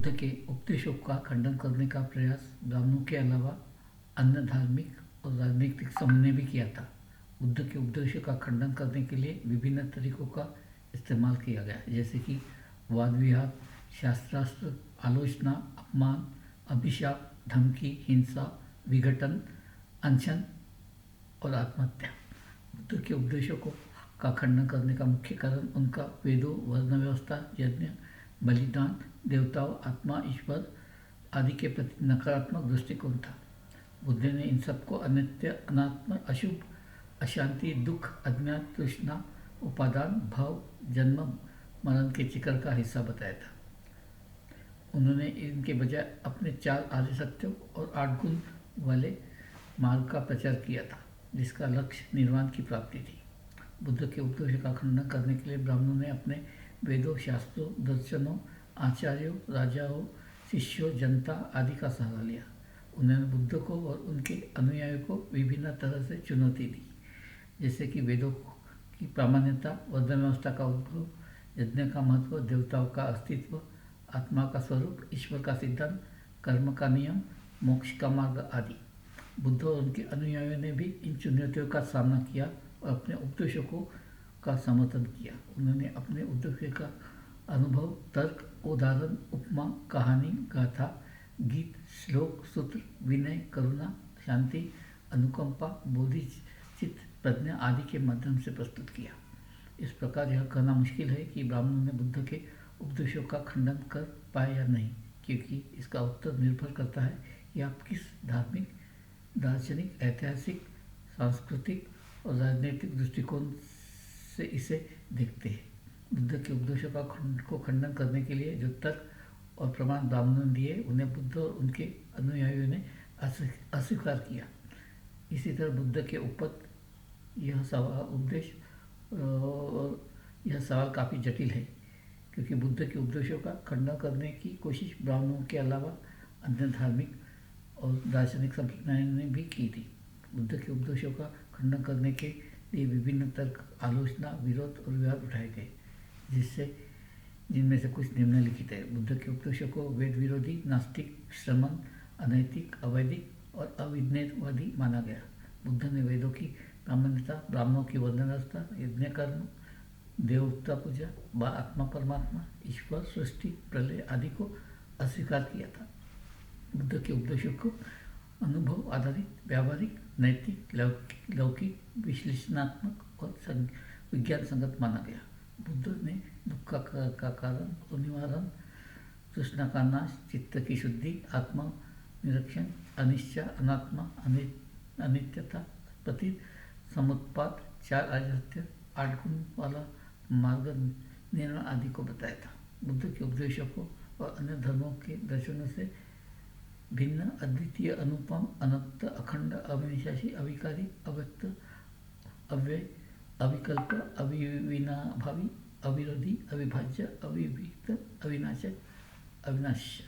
बुद्ध के उपदेशों का खंडन करने का प्रयास ब्राह्मणों के अलावा अन्य धार्मिक और राजनीतिक समूह ने भी किया था। बुद्ध के उपदेशों का खंडन करने के लिए विभिन्न तरीकों का इस्तेमाल किया गया, जैसे कि वाद विवाद, शास्त्रास्त्र, आलोचना, अपमान, अभिशाप, धमकी, हिंसा, विघटन, अनशन और आत्महत्या। बुद्ध के उपदेशों को का खंडन करने का मुख्य कारण उनका वेदों, वर्ण व्यवस्था, यज्ञ, बलिदान, देवताओं, आत्मा, ईश्वर आदि के प्रति नकारात्मक दृष्टिकोण था। बुद्ध ने इन सबको अनित्य, अनात्म, अशुभ, अशांति, दुख, अज्ञान, तृष्णा, उपादान, भाव, जन्म मरण के चक्र का हिस्सा बताया था। उन्होंने इनके बजाय अपने 4 आर्य सत्यों और 8 गुण वाले मार्ग का प्रचार किया था, जिसका लक्ष्य निर्वाण की प्राप्ति थी। बुद्ध के उपदेशों का खंडन करने के लिए ब्राह्मणों ने अपने वेदों, शास्त्रों, दर्शनों, आचार्यों, राजाओं, शिष्यों, जनता आदि का सहारा लिया। उन्होंने बुद्ध को और उनके अनुयायियों को विभिन्न तरह से चुनौती दी, जैसे कि वेदों की प्रामाण्यता, वर्ण व्यवस्था का उद्भव, यज्ञ का महत्व, देवताओं का अस्तित्व, आत्मा का स्वरूप, ईश्वर का सिद्धांत, कर्म का नियम, मोक्ष का मार्ग आदि। बुद्ध और उनके अनुयायियों ने भी इन चुनौतियों का सामना किया और अपने उपदेशों का समर्थन किया। उन्होंने अपने उपदेशों का अनुभव, तर्क, उदाहरण, उपमा, कहानी, गाथा, गीत, श्लोक, सूत्र, विनय, करुणा, शांति, अनुकंपा, बोधिचित्त, प्रज्ञा आदि के माध्यम से प्रस्तुत किया। इस प्रकार यह कहना मुश्किल है कि ब्राह्मणों ने बुद्ध के उपदेशों का खंडन कर पाए या नहीं, क्योंकि इसका उत्तर निर्भर करता है कि आप किस धार्मिक, दार्शनिक, ऐतिहासिक, सांस्कृतिक और राजनीतिक दृष्टिकोण से इसे देखते हैं। बुद्ध के उपदेशों को खंडन करने के लिए जो तर्क और प्रमाण ब्राह्मणों ने दिए, उन्हें बुद्ध और उनके अनुयायियों ने अस्वीकार किया। इसी तरह बुद्ध के ऊपर यह सवाल काफ़ी जटिल है, क्योंकि बुद्ध के उपदेशों का खंडन करने की कोशिश ब्राह्मणों के अलावा अन्य धार्मिक और दार्शनिक संप्रदायों ने भी की थी। बुद्ध के उपदेशों का खंडन करने के लिए विभिन्न तर्क, आलोचना, विरोध और विवाद उठाए गए, जिनमें से कुछ निम्नलिखित है। बुद्ध के उपदेशों को वेद विरोधी, नास्तिक, श्रमण, अनैतिक, अवैधिक और अविज्ञानवादी माना गया। बुद्ध ने वेदों की प्रामाण्यता, ब्राह्मणों की वर्ण व्यवस्था, यज्ञ कर्म, देवता पूजा, आत्मा परमात्मा, ईश्वर, सृष्टि, प्रलय आदि को अस्वीकार किया था। बुद्ध के उपदेशों को अनुभव आधारित, व्यावहारिक, नैतिक, लौकिक, विश्लेषणात्मक और विज्ञान संगत माना गया। बुद्ध ने दुख का कारण और निवारण, तृष्णा का नाश, चित्त की शुद्धि, आत्मा निरीक्षण, अनिश्चय, अनात्मा, अनित्यता, प्रतीत, समुत्पाद, 4 आर्य सत्य, 8 गुण वाला मार्ग, निर्वाण आदि को बताया था। बुद्ध के उपदेशों को और अन्य धर्मों के दर्शनों से भिन्न, अद्वितीय, अनुपम, अनंत, अखंड, अविनाशी, अविकारी, अव्यक्त, अव्यय, अविकल्प, अविनाभावी, अविरोधी, अविभाज्य, अविभक्त, अविनाशक, अविनाश्य